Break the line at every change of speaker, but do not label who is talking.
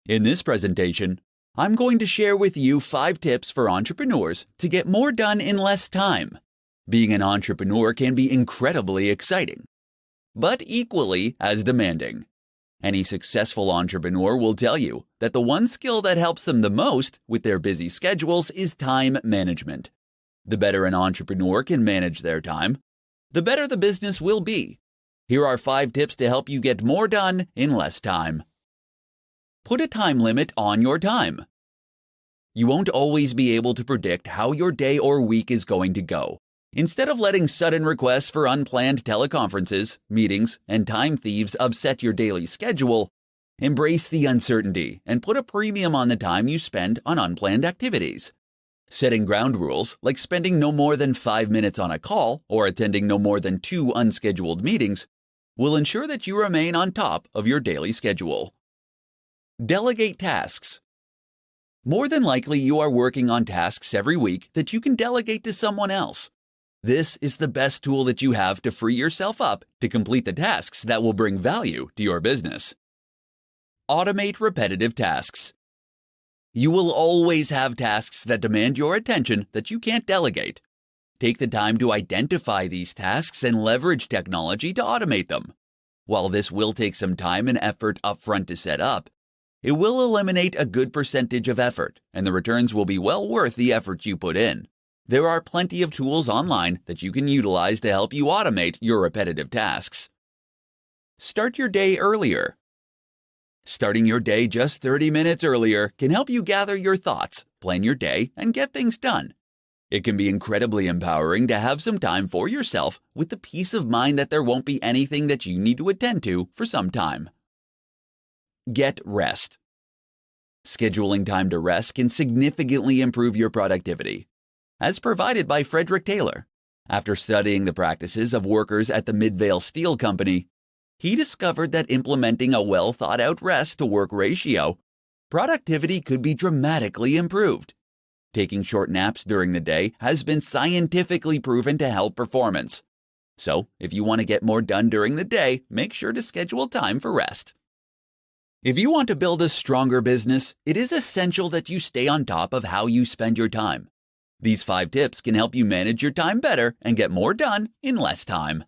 In this presentation, I'm going to share with you 5 tips for entrepreneurs to get more done in less time. Being an entrepreneur can be incredibly exciting, but equally as demanding. Any successful entrepreneur will tell you that the one skill that helps them the most with their busy schedules is time management. The better an entrepreneur can manage their time, the better the business will be. Here are 5 tips to help you get more done in less time. Put a time limit on your time. You won't always be able to predict how your day or week is going to go. Instead of letting sudden requests for unplanned teleconferences, meetings, and time thieves upset your daily schedule, embrace the uncertainty and put a premium on the time you spend on unplanned activities. Setting ground rules, like spending no more than 5 minutes on a call or attending no more than 2 unscheduled meetings, will ensure that you remain on top of your daily schedule. Delegate tasks. More than likely, you are working on tasks every week that you can delegate to someone else. This is the best tool that you have to free yourself up to complete the tasks that will bring value to your business. Automate repetitive tasks. You will always have tasks that demand your attention that you can't delegate. Take the time to identify these tasks and leverage technology to automate them. While this will take some time and effort upfront to set up, it will eliminate a good percentage of effort, and the returns will be well worth the effort you put in. There are plenty of tools online that you can utilize to help you automate your repetitive tasks. Start your day earlier. Starting your day just 30 minutes earlier can help you gather your thoughts, plan your day, and get things done. It can be incredibly empowering to have some time for yourself with the peace of mind that there won't be anything that you need to attend to for some time. Get rest. Scheduling time to rest can significantly improve your productivity. As provided by Frederick Taylor, after studying the practices of workers at the Midvale Steel Company, he discovered that implementing a well-thought-out rest-to-work ratio, productivity could be dramatically improved. Taking short naps during the day has been scientifically proven to help performance. So, if you want to get more done during the day, make sure to schedule time for rest. If you want to build a stronger business, it is essential that you stay on top of how you spend your time. These 5 tips can help you manage your time better and get more done in less time.